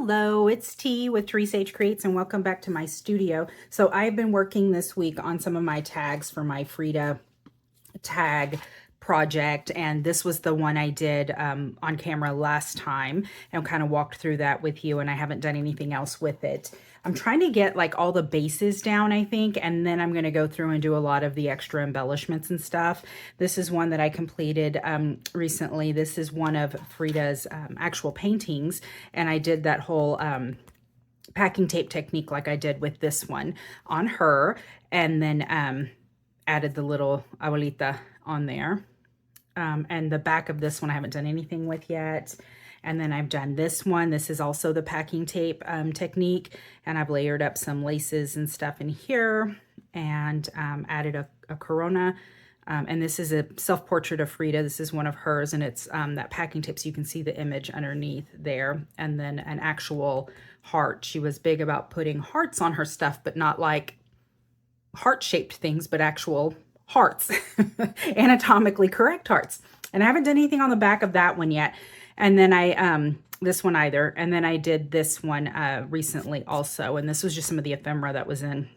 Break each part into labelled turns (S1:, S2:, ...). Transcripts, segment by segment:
S1: Hello, it's T with Tree Sage Creates and welcome back to my studio. So I've been working this week on some of my tags for my Frida tag project, and this was the one I did on camera last time and kind of walked through that with you, and I haven't done anything else with it. I'm trying to get like all the bases down, I think, and then I'm going to go through and do a lot of the extra embellishments and stuff. This is one that I completed recently. This is one of Frida's actual paintings, and I did that whole packing tape technique like I did with this one on her, and then added the little abuelita on there. And the back of this one I haven't done anything with yet. And then I've done this one. This is also the packing tape technique. And I've layered up some laces and stuff in here and added a corona. And this is a self-portrait of Frida. This is one of hers, and it's that packing tape, so you can see the image underneath there. And then an actual heart. She was big about putting hearts on her stuff, but not like heart-shaped things, but actual hearts, anatomically correct hearts. And I haven't done anything on the back of that one yet. And then this one either. And then I did this one recently also. And this was just some of the ephemera that was in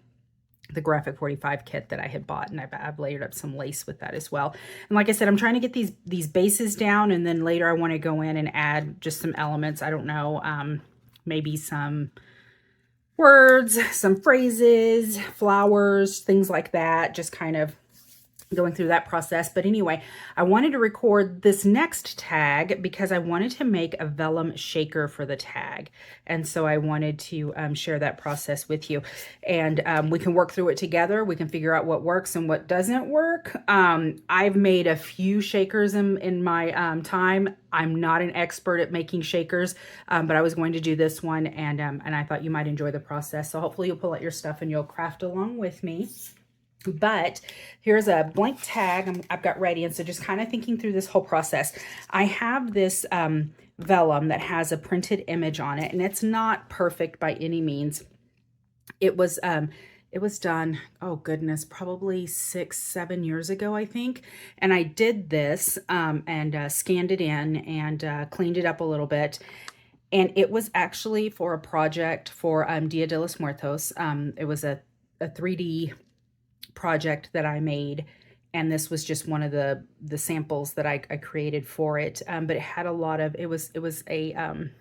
S1: the Graphic 45 kit that I had bought. And I've layered up some lace with that as well. And like I said, I'm trying to get these bases down. And then later I want to go in and add just some elements. I don't know, maybe some words, some phrases, flowers, things like that. Just kind of going through that process. But anyway, I wanted to record this next tag because I wanted to make a vellum shaker for the tag. And so I wanted to share that process with you. And we can work through it together. We can figure out what works and what doesn't work. I've made a few shakers in my time. I'm not an expert at making shakers, but I was going to do this one, and I thought you might enjoy the process. So hopefully you'll pull out your stuff and you'll craft along with me. But here's a blank tag I've got ready. And so just kind of thinking through this whole process, I have this vellum that has a printed image on it, and it's not perfect by any means. It was done, oh goodness, probably 6-7 years ago, I think. And I did this and scanned it in and cleaned it up a little bit. And it was actually for a project for Dia de los Muertos. It was a 3D project that I made, and this was just one of the samples that I created for it. But it had a lot of, it was a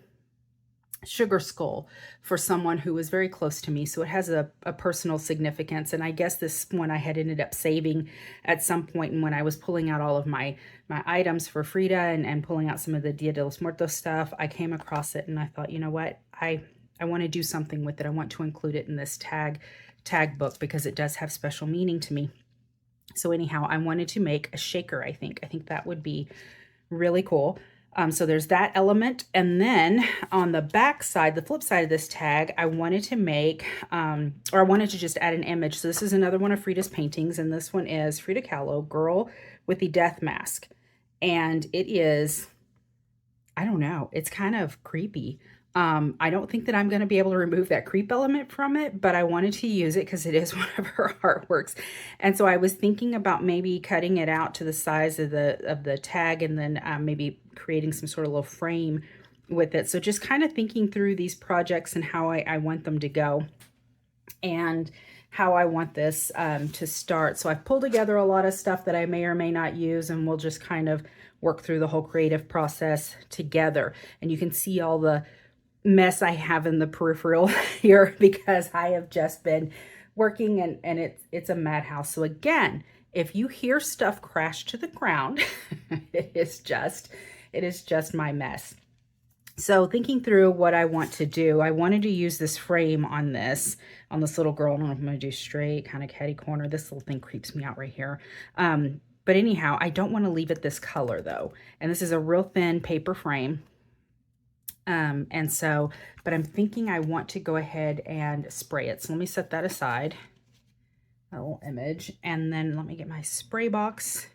S1: sugar skull for someone who was very close to me. So it has a personal significance. And I guess this one I had ended up saving at some point. And when I was pulling out all of my items for Frida and pulling out some of the Dia de los Muertos stuff, I came across it and I thought, you know what, I want to do something with it. I want to include it in this tag book because it does have special meaning to me. So anyhow, I wanted to make a shaker. I think that would be really cool. So there's that element. And then on the back side, the flip side of this tag, I wanted to make, or I wanted to just add an image. So this is another one of Frida's paintings. And this one is Frida Kahlo, Girl with the Death Mask. And it is, I don't know, it's kind of creepy. I don't think that I'm going to be able to remove that creep element from it, but I wanted to use it because it is one of her artworks. And so I was thinking about maybe cutting it out to the size of the tag, and then maybe creating some sort of little frame with it. So just kind of thinking through these projects and how I want them to go and how I want this to start. So I've pulled together a lot of stuff that I may or may not use, and we'll just kind of work through the whole creative process together. And you can see all the mess I have in the peripheral here because I have just been working and it's a madhouse. So again, if you hear stuff crash to the ground, it is just my mess. So thinking through what I want to do, I wanted to use this frame on this little girl. I don't know if I'm going to do straight, kind of catty corner. This little thing creeps me out right here. But anyhow, I don't want to leave it this color though. And this is a real thin paper frame. But I'm thinking I want to go ahead and spray it. So let me set that aside, a little image, and then let me get my spray box.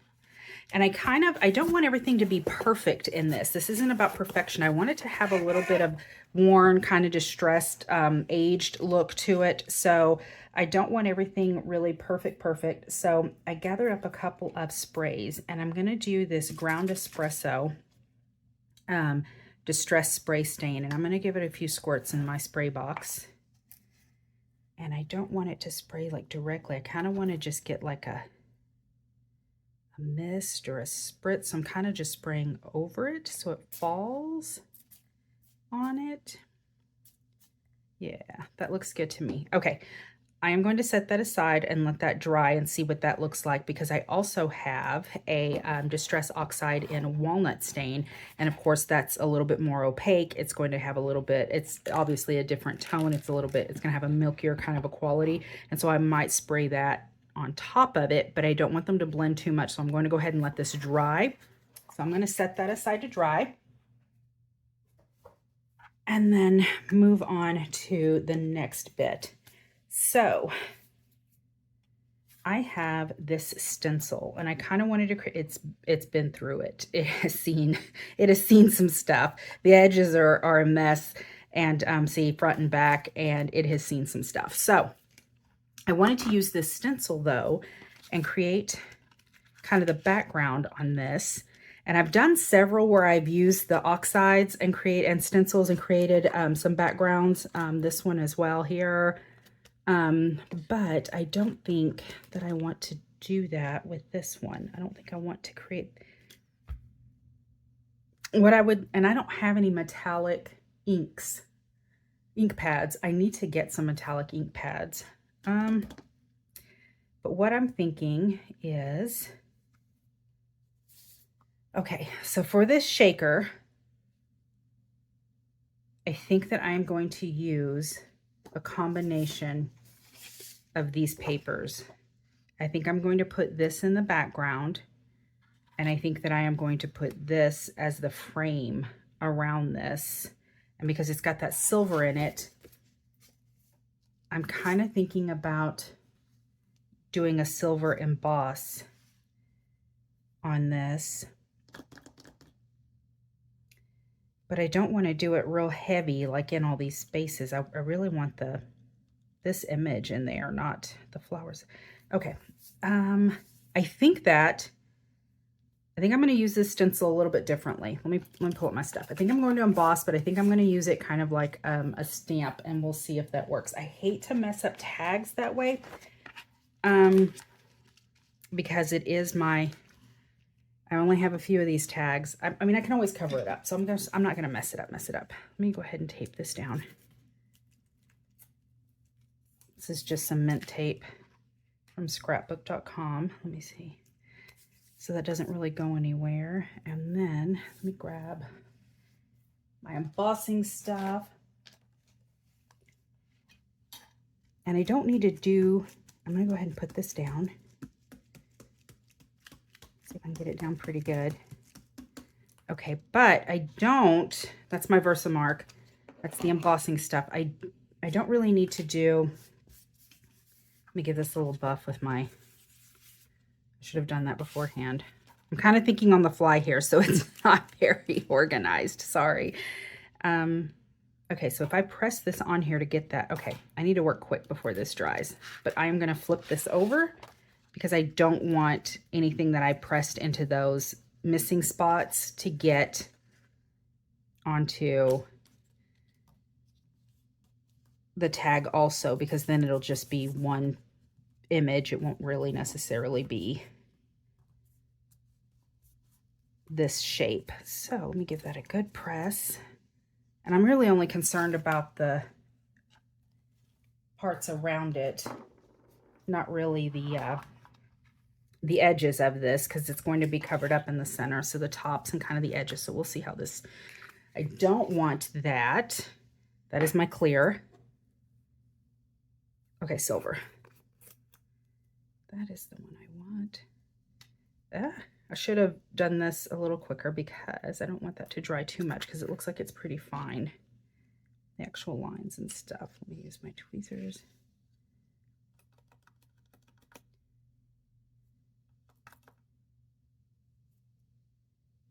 S1: And I don't want everything to be perfect in this. This isn't about perfection. I want it to have a little bit of worn, kind of distressed, aged look to it. So I don't want everything really perfect. So I gathered up a couple of sprays, and I'm going to do this ground espresso Distress Spray Stain, and I'm going to give it a few squirts in my spray box. And I don't want it to spray like directly. I kind of want to just get like a mist or a spritz. So I'm kind of just spraying over it so it falls on it. Yeah, that looks good to me. Okay, I am going to set that aside and let that dry and see what that looks like, because I also have a Distress Oxide in Walnut Stain. And of course, that's a little bit more opaque. It's going to have a little bit, it's obviously a different tone. It's going to have a milkier kind of a quality. And so I might spray that on top of it, but I don't want them to blend too much. So I'm going to go ahead and let this dry. So I'm going to set that aside to dry. And then move on to the next bit. So I have this stencil, and I kind of wanted to create, it's been through it. It has seen some stuff. The edges are a mess, and see, front and back, and it has seen some stuff. So I wanted to use this stencil though and create kind of the background on this. And I've done several where I've used the oxides and stencils and created some backgrounds. This one as well here. But I don't think that I want to do that with this one. I don't think I want to create what I would, and I don't have any metallic ink pads. I need to get some metallic ink pads. But what I'm thinking is, okay, so for this shaker, I think that I'm going to use a combination of these papers. I think I'm going to put this in the background, and I think that I am going to put this as the frame around this. And because it's got that silver in it, I'm kind of thinking about doing a silver emboss on this. But I don't want to do it real heavy, like in all these spaces. I really want this image in there, not the flowers. Okay. I think I'm going to use this stencil a little bit differently. Let me pull up my stuff. I think I'm going to emboss, but I think I'm going to use it kind of like a stamp, and we'll see if that works. I hate to mess up tags that way, because it is I only have a few of these tags. I mean, I can always cover it up, so I'm not going to mess it up. Let me go ahead and tape this down. This is just some mint tape from scrapbook.com. Let me see. So that doesn't really go anywhere. And then let me grab my embossing stuff. And I don't need to I'm going to go ahead and put this down. See if I can get it down pretty good. Okay, but that's my Versamark. That's the embossing stuff. I don't really need to do, let me give this a little buff with I should have done that beforehand. I'm kind of thinking on the fly here, so it's not very organized, sorry. Okay, so if I press this on here to get that, okay, I need to work quick before this dries, but I am gonna flip this over because I don't want anything that I pressed into those missing spots to get onto the tag also, because then it'll just be one image. It won't really necessarily be this shape. So let me give that a good press. And I'm really only concerned about the parts around it, not really the edges of this, because it's going to be covered up in the center. So the tops and kind of the edges. So we'll see how this, I don't want that. That is my clear. Okay, silver. That is the one I want. I should have done this a little quicker because I don't want that to dry too much, because it looks like it's pretty fine, the actual lines and stuff. Let me use my tweezers.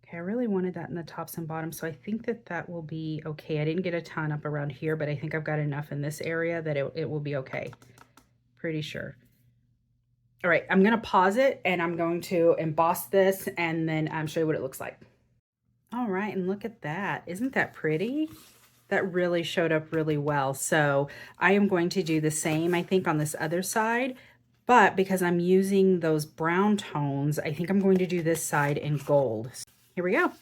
S1: Okay, I really wanted that in the tops and bottoms, so I think that will be okay. I didn't get a ton up around here, but I think I've got enough in this area that it will be okay. Pretty sure. All right, I'm going to pause it, and I'm going to emboss this and then show you what it looks like. All right, and look at that. Isn't that pretty? That really showed up really well. So I am going to do the same, I think, on this other side, but because I'm using those brown tones, I think I'm going to do this side in gold. Here we go.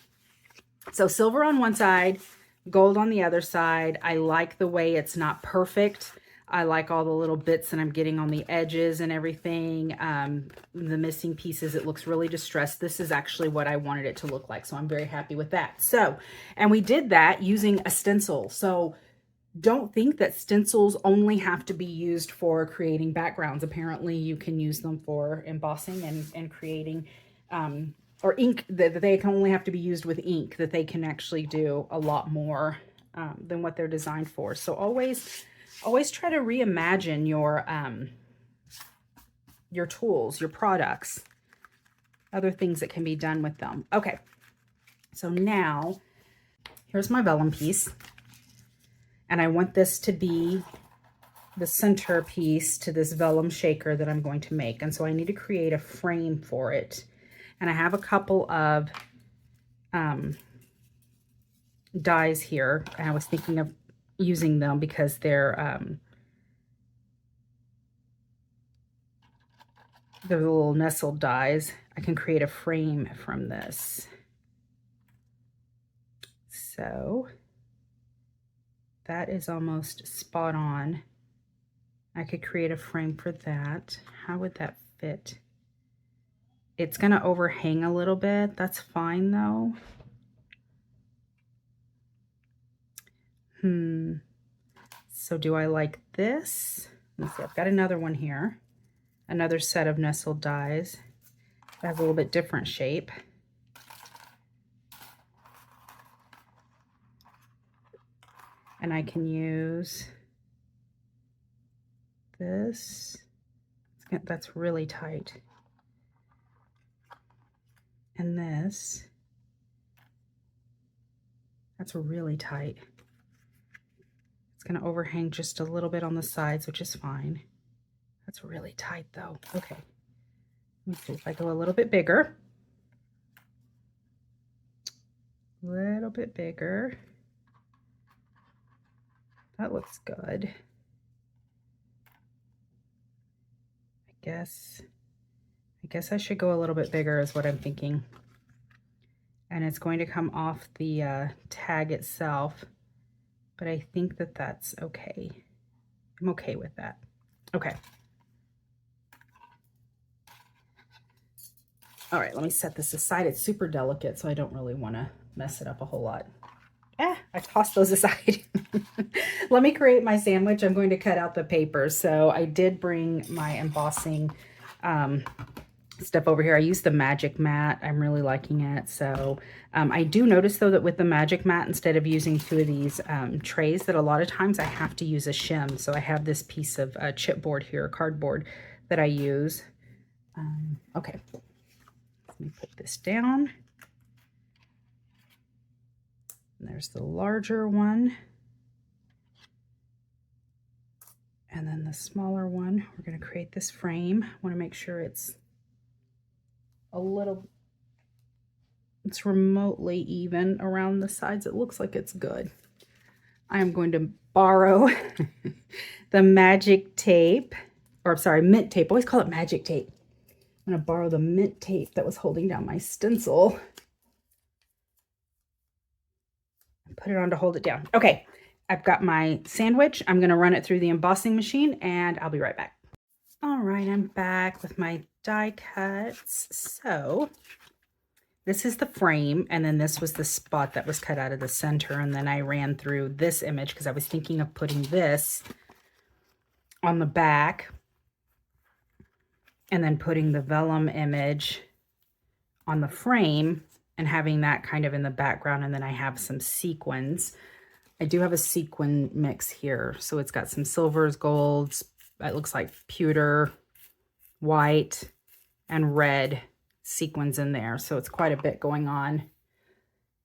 S1: So silver on one side, gold on the other side. I like the way it's not perfect. I like all the little bits that I'm getting on the edges and everything. The missing pieces, it looks really distressed. This is actually what I wanted it to look like, so I'm very happy with that. So, and we did that using a stencil. So don't think that stencils only have to be used for creating backgrounds. Apparently you can use them for embossing and creating, or ink, that they can only have to be used with ink, that they can actually do a lot more than what they're designed for. So always try to reimagine your tools, your products, other things that can be done with them. Okay, so now here's my vellum piece. And I want this to be the centerpiece to this vellum shaker that I'm going to make. And so I need to create a frame for it. And I have a couple of dies here. And I was thinking of using them because they're the little nestled dies. I can create a frame from this. So that is almost spot on. I could create a frame for that. How would that fit? It's gonna overhang a little bit. That's fine though. So do I like this? Let's see, I've got another one here. Another set of nestled dies. That has a little bit different shape. And I can use this. That's really tight. And this. That's really tight. It's going to overhang just a little bit on the sides, which is fine. That's really tight though. Okay. Let me see if I go a little bit bigger. A little bit bigger. That looks good. I guess I should go a little bit bigger is what I'm thinking. And it's going to come off the tag itself, but I think that that's okay. I'm okay with that. Okay. All right, let me set this aside. It's super delicate, so I don't really want to mess it up a whole lot. I tossed those aside. Let me create my sandwich. I'm going to cut out the paper. So I did bring my embossing stuff over here. I used the magic mat. I'm really liking it. So I do notice though that with the magic mat, instead of using two of these trays, that a lot of times I have to use a shim. So I have this piece of chipboard here, cardboard, that I use. Okay, let me put this down. And there's the larger one. And then the smaller one. We're going to create this frame. I want to make sure it's it's remotely even around the sides. It looks like it's good. I'm going to borrow the magic tape, or sorry, mint tape. I always call it magic tape. I'm going to borrow the mint tape that was holding down my stencil. Put it on to hold it down. Okay, I've got my sandwich. I'm going to run it through the embossing machine and I'll be right back. All right, I'm back with my die cuts. So this is the frame, and then this was the spot that was cut out of the center, and then I ran through this image because I was thinking of putting this on the back and then putting the vellum image on the frame and having that kind of in the background, and then I have some sequins. I do have a sequin mix here, so it's got some silvers, golds, it looks like pewter, white, and red sequins in there, so it's quite a bit going on.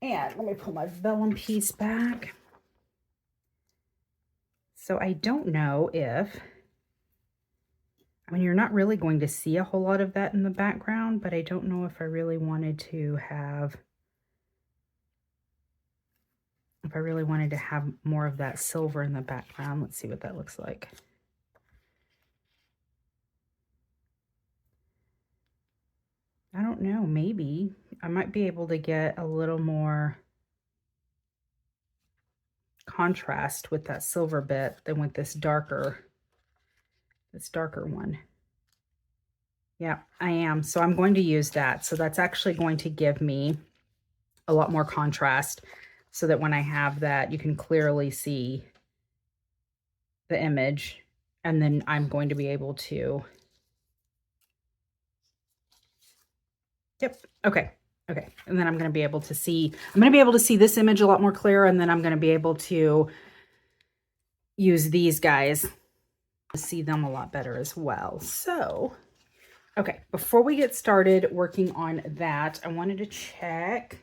S1: And let me pull my vellum piece back. So I don't know if, I mean, you're not really going to see a whole lot of that in the background, but I don't know if I really wanted to have if I really wanted to have more of that silver in the background. Let's see what that looks like. I don't know, maybe I might be able to get a little more contrast with that silver bit than with this darker one. Yeah, I am. So I'm going to use that. So that's actually going to give me a lot more contrast so that when I have that, you can clearly see the image. And then I'm going to be able to, yep, okay. Okay, and then I'm going to be able to see, this image a lot more clear, and then I'm going to be able to use these guys to see them a lot better as well. So, okay, before we get started working on that, I wanted to check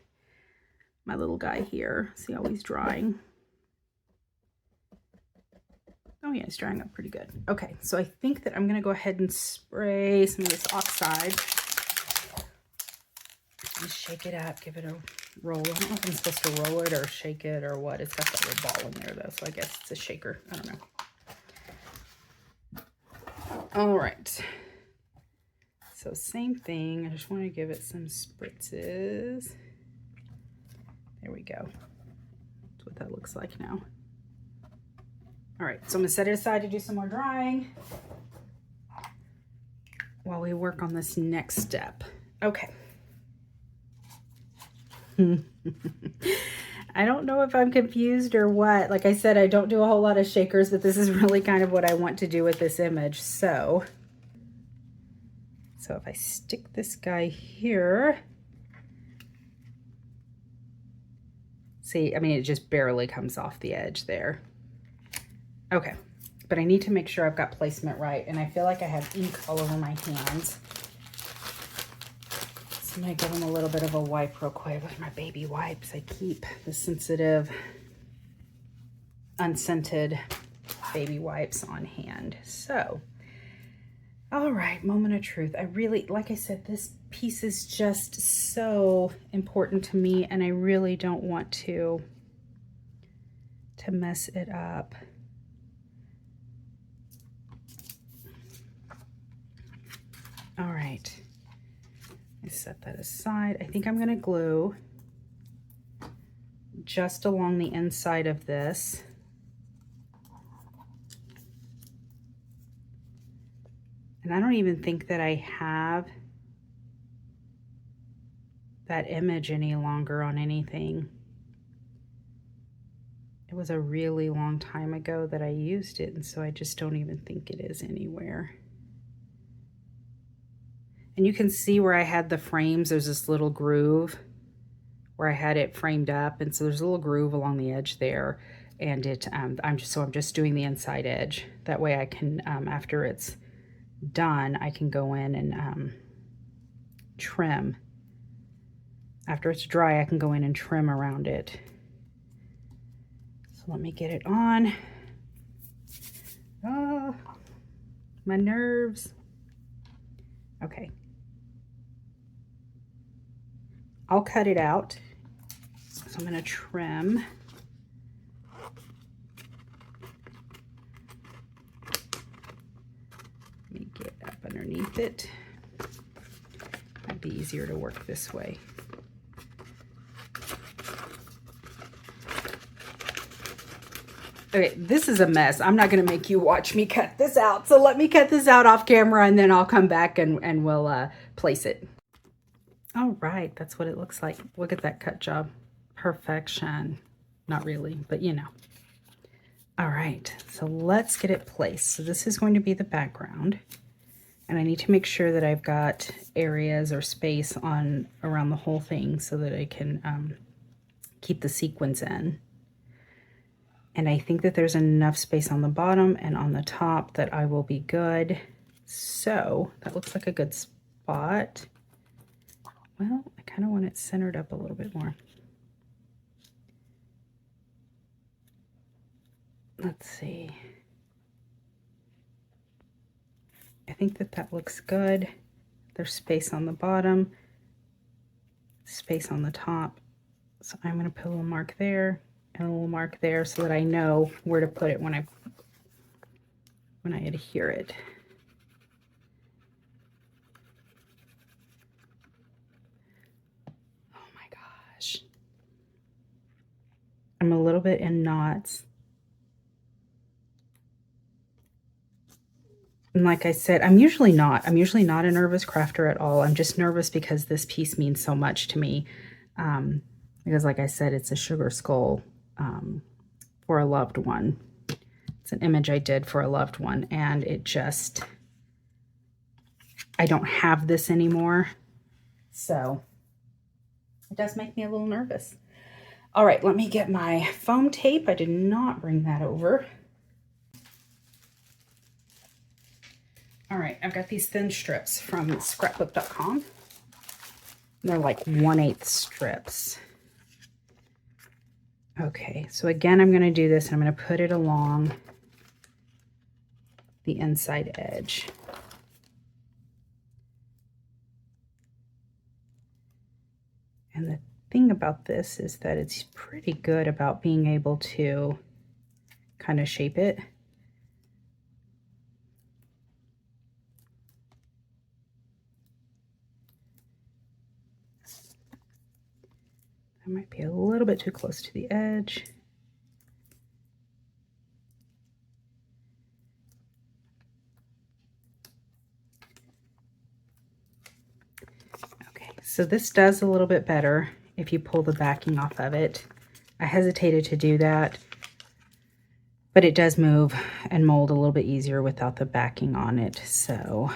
S1: my little guy here, see how he's drying. Oh yeah, it's drying up pretty good. Okay, so I think that I'm going to go ahead and spray some of this oxide. Just shake it up, give it a roll. I don't know if I'm supposed to roll it or shake it or what. It's got that little ball in there though, so I guess it's a shaker. I don't know. All right. So same thing. I just want to give it some spritzes. There we go. That's what that looks like now. All right, so I'm going to set it aside to do some more drying while we work on this next step. Okay. I don't know if I'm confused or what. Like I said, I don't do a whole lot of shakers, but this is really kind of what I want to do with this image. So if I stick this guy here, see, I mean, it just barely comes off the edge there. Okay, but I need to make sure I've got placement right, and I feel like I have ink all over my hands. I'm going to give them a little bit of a wipe real quick with my baby wipes. I keep the sensitive, unscented baby wipes on hand. So, all right, moment of truth. I really, like I said, this piece is just so important to me, and I really don't want to mess it up. All right. Set that aside. I think I'm going to glue just along the inside of this. And I don't even think that I have that image any longer on anything. It was a really long time ago that I used it, and so I just don't even think it is anywhere. And you can see where I had the frames, there's this little groove where I had it framed up. And so there's a little groove along the edge there. And I'm just doing the inside edge. That way I can, after it's done, I can go in and trim. After it's dry, I can go in and trim around it. So let me get it on. Oh, my nerves. Okay. I'll cut it out. So I'm going to trim. Let me get up underneath it. It'd be easier to work this way. Okay, this is a mess. I'm not going to make you watch me cut this out. So let me cut this out off camera, and then I'll come back and we'll place it. All right, that's what it looks like. Look at that cut job. Perfection. Not really, but you know. All right, so let's get it placed. So this is going to be the background. And I need to make sure that I've got areas or space on around the whole thing so that I can keep the sequins in. And I think that there's enough space on the bottom and on the top that I will be good. So that looks like a good spot. Well, I kind of want it centered up a little bit more. Let's see. I think that that looks good. There's space on the bottom, space on the top. So I'm going to put a little mark there and a little mark there so that I know where to put it when I adhere it. Oh my gosh. I'm a little bit in knots. And like I said, I'm usually not a nervous crafter at all. I'm just nervous because this piece means so much to me. Because like I said, it's a sugar skull for a loved one. It's an image I did for a loved one, and it just, I don't have this anymore. So it does make me a little nervous. All right, let me get my foam tape. I did not bring that over. All right, I've got these thin strips from scrapbook.com. They're like 1/8 strips. Okay, so again, I'm going to do this, and I'm going to put it along the inside edge. And the thing about this is that it's pretty good about being able to kind of shape it. That might be a little bit too close to the edge. Okay, so this does a little bit better if you pull the backing off of it. I hesitated to do that, but it does move and mold a little bit easier without the backing on it. So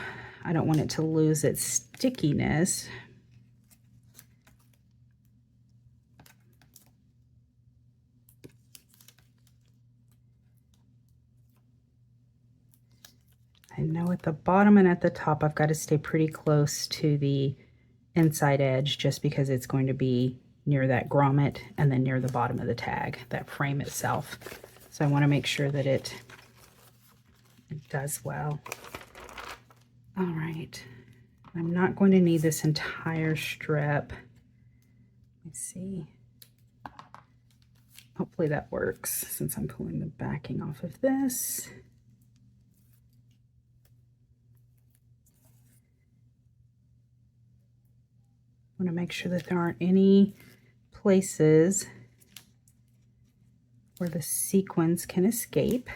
S1: I don't want it to lose its stickiness. I know at the bottom and at the top, I've got to stay pretty close to the inside edge just because it's going to be near that grommet and then near the bottom of the tag, that frame itself. So I want to make sure that it does well. All right. I'm not going to need this entire strip. Let's see. Hopefully that works since I'm pulling the backing off of this. I want to make sure that there aren't any places where the sequins can escape.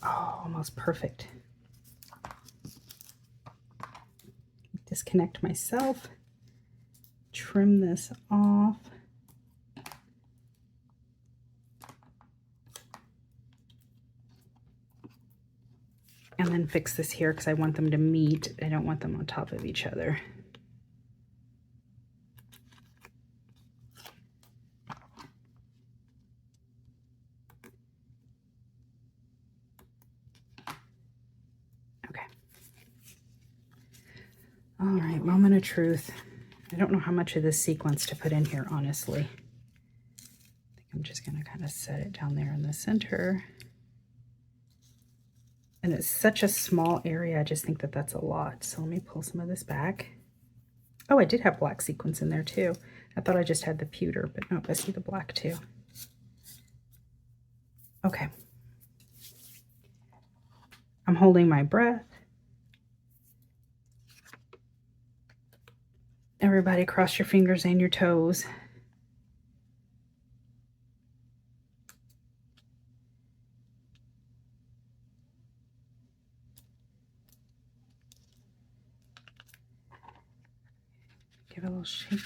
S1: Oh, almost perfect. Disconnect myself, trim this off. And then fix this here because I want them to meet. I don't want them on top of each other. Okay. All right, moment of truth. I don't know how much of this sequence to put in here, honestly. I think I'm just going to kind of set it down there in the center. And it's such a small area, I just think that that's a lot. So let me pull some of this back. Oh, I did have black sequins in there too. I thought I just had the pewter, but nope, I see the black too. Okay. I'm holding my breath. Everybody cross your fingers and your toes. Give it a little shake.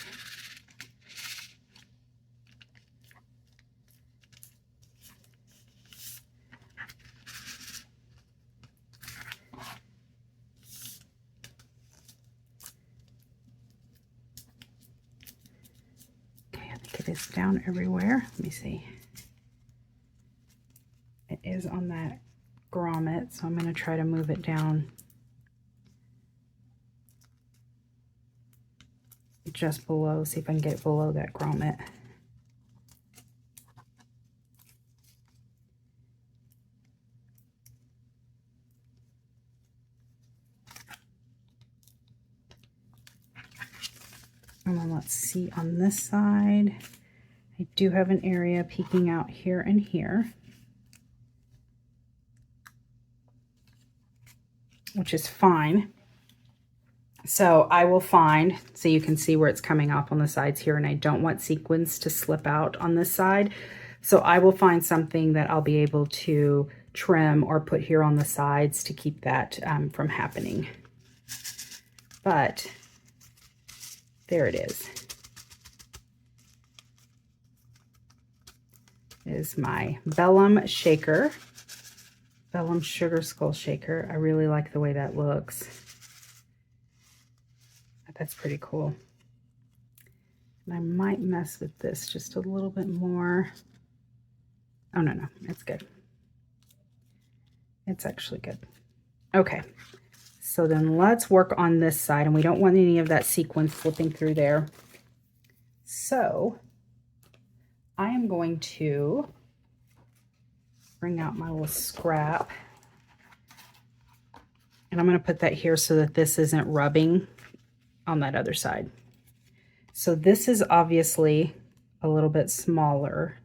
S1: Okay, I think it is down everywhere. Let me see. It is on that grommet, so I'm going to try to move it down just below, see if I can get it below that grommet. And then let's see on this side. I do have an area peeking out here and here, which is fine. So I will find, so you can see where it's coming off on the sides here, and I don't want sequins to slip out on this side. So I will find something that I'll be able to trim or put here on the sides to keep that from happening. But there it is. Is my vellum shaker, vellum sugar skull shaker. I really like the way that looks. That's pretty cool. And I might mess with this just a little bit more. Oh, no, it's good. It's actually good. Okay, so then let's work on this side, and we don't want any of that sequin slipping through there. So I am going to bring out my little scrap, and I'm going to put that here so that this isn't rubbing on that other side. So this is obviously a little bit smaller,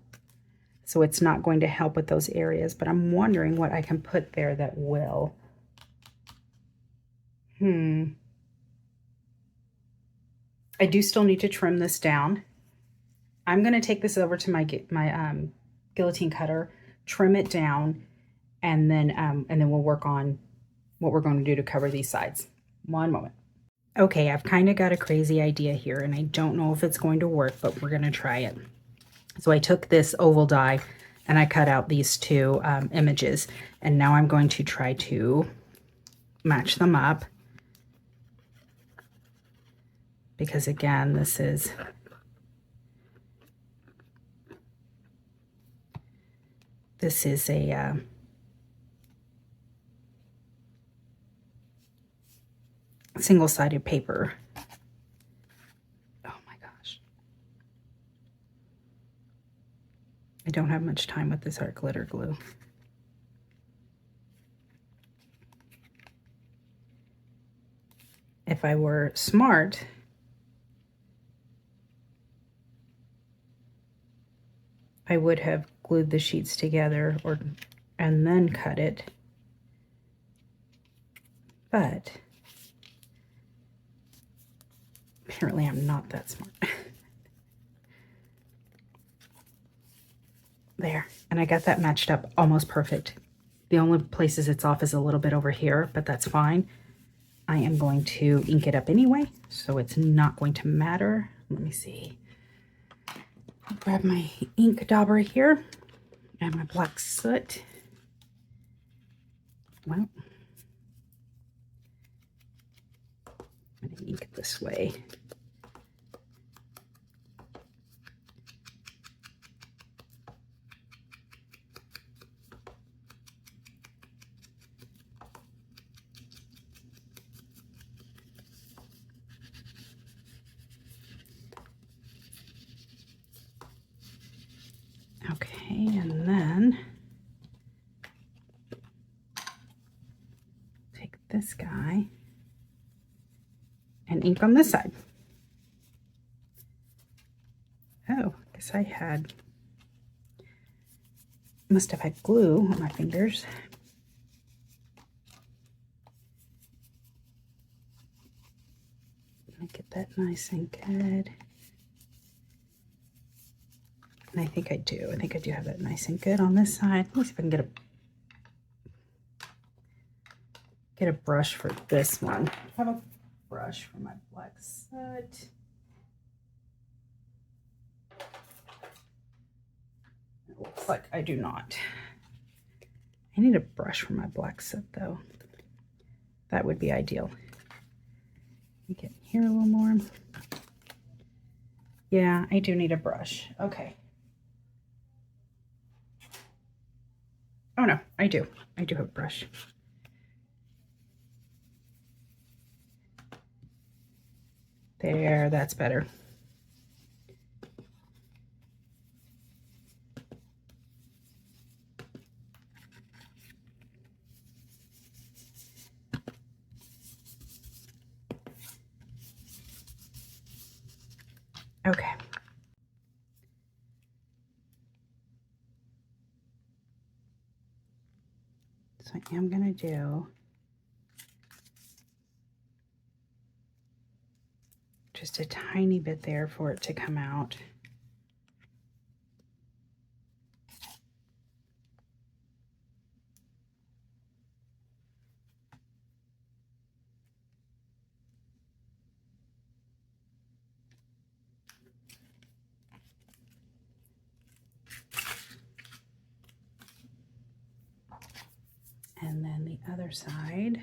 S1: so it's not going to help with those areas, but I'm wondering what I can put there that will. I do still need to trim this down. I'm going to take this over to my guillotine cutter, trim it down, and then we'll work on what we're going to do to cover these sides. One moment. Okay, I've kind of got a crazy idea here, and I don't know if it's going to work, but we're going to try it. So I took this oval die and I cut out these two images, and now I'm going to try to match them up, because again, this is a single-sided paper. Oh my gosh. I don't have much time with this art glitter glue. If I were smart, I would have glued the sheets together and then cut it. But apparently I'm not that smart. There, and I got that matched up almost perfect. The only places it's off is a little bit over here, but that's fine. I am going to ink it up anyway, so it's not going to matter. Let me see. I'll grab my ink dauber here and my black soot. Well, I'm going to ink it this way. Okay, and then take this guy and ink on this side. Oh, I guess I must have had glue on my fingers. Let me get that nice and good. And I think I do. I think I do have that nice and good on this side. Let me see if I can get a brush for this one. I have a brush for my black soot. It looks like I do not. I need a brush for my black soot though. That would be ideal. Let me get here a little more. Yeah, I do need a brush. Okay. Oh no, I do. I do have a brush. There, that's better. Okay. So I am going to do just a tiny bit there for it to come out. And then the other side.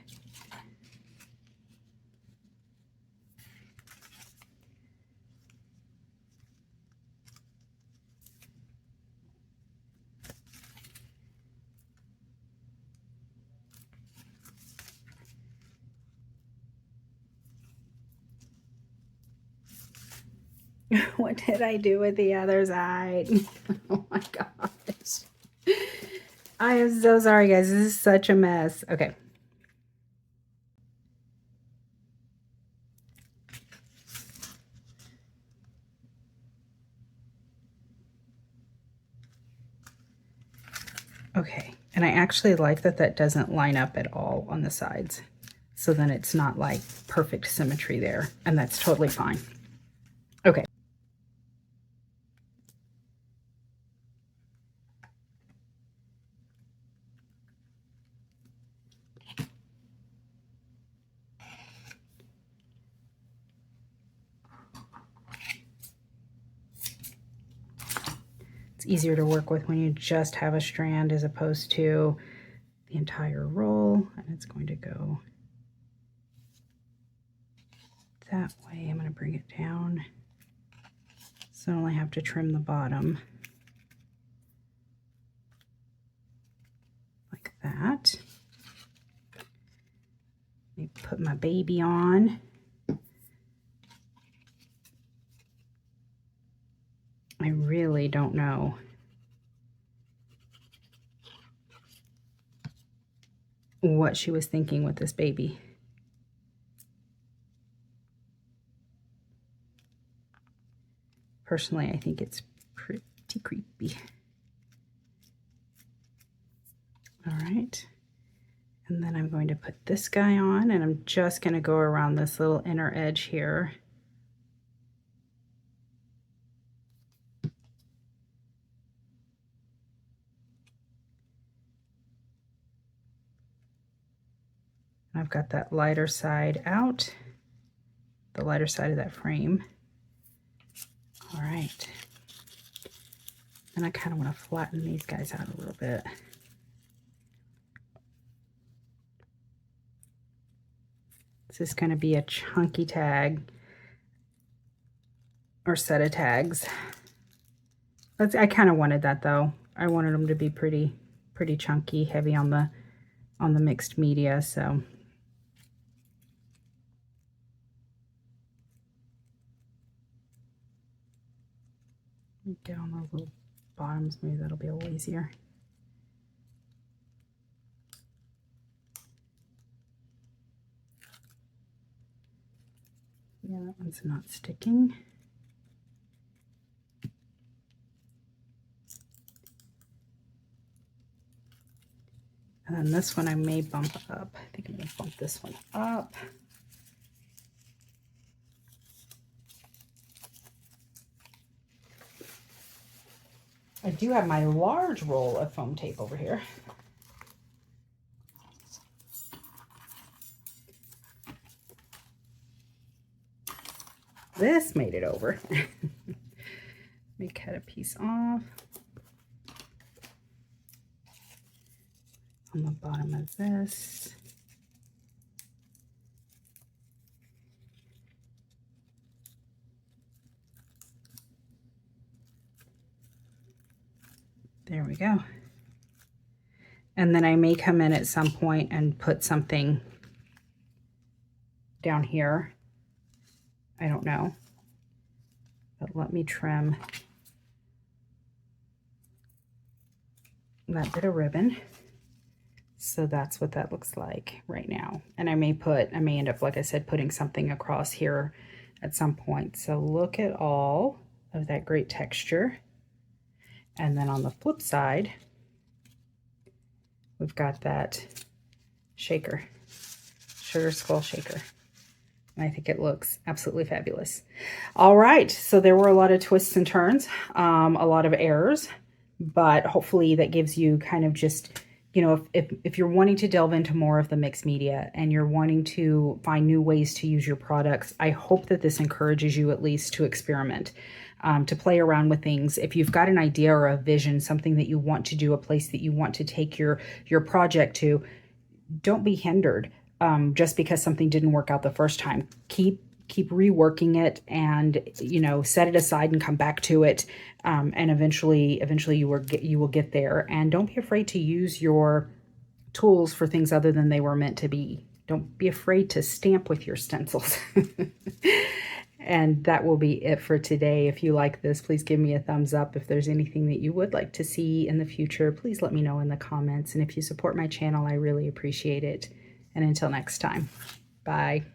S1: What did I do with the other side? Oh my gosh. I am so sorry, guys. This is such a mess. Okay. Okay. And I actually like that that doesn't line up at all on the sides. So then it's not like perfect symmetry there. And that's totally fine. Okay. It's easier to work with when you just have a strand as opposed to the entire roll. And it's going to go that way. I'm going to bring it down so I only have to trim the bottom like that. Let me put my baby on. I really don't know what she was thinking with this baby. Personally, I think it's pretty creepy. All right. And then I'm going to put this guy on, and I'm just going to go around this little inner edge here. I've got that lighter side out, the lighter side of that frame. All right. And I kind of want to flatten these guys out a little bit. This is going to be a chunky tag or set of tags. I kind of wanted that though. I wanted them to be pretty chunky, heavy on the mixed media, so. Get on those little bottoms, maybe that'll be a little easier. Yeah, that one's not sticking. And then this one I may bump up. I think I'm going to bump this one up. I do have my large roll of foam tape over here. This made it over. Let me cut a piece off on the bottom of this. There we go. And then I may come in at some point and put something down here. I I don't know. But let me trim that bit of ribbon. So that's what that looks like right now. And I may end up, like I said, putting something across here at some point. So look at all of that great texture. And then on the flip side, we've got that shaker, sugar skull shaker. And I think it looks absolutely fabulous. All right, so there were a lot of twists and turns, a lot of errors, but hopefully that gives you kind of just, you know, if you're wanting to delve into more of the mixed media and you're wanting to find new ways to use your products, I hope that this encourages you at least to experiment, to play around with things. If you've got an idea or a vision, something that you want to do, a place that you want to take your project to, don't be hindered just because something didn't work out the first time. Keep reworking it, and you know, set it aside and come back to it, and eventually you will get there. And don't be afraid to use your tools for things other than they were meant to be. Don't be afraid to stamp with your stencils. And that will be it for today. If you like this, please give me a thumbs up. If there's anything that you would like to see in the future, please let me know in the comments. And if you support my channel, I really appreciate it. And until next time, bye.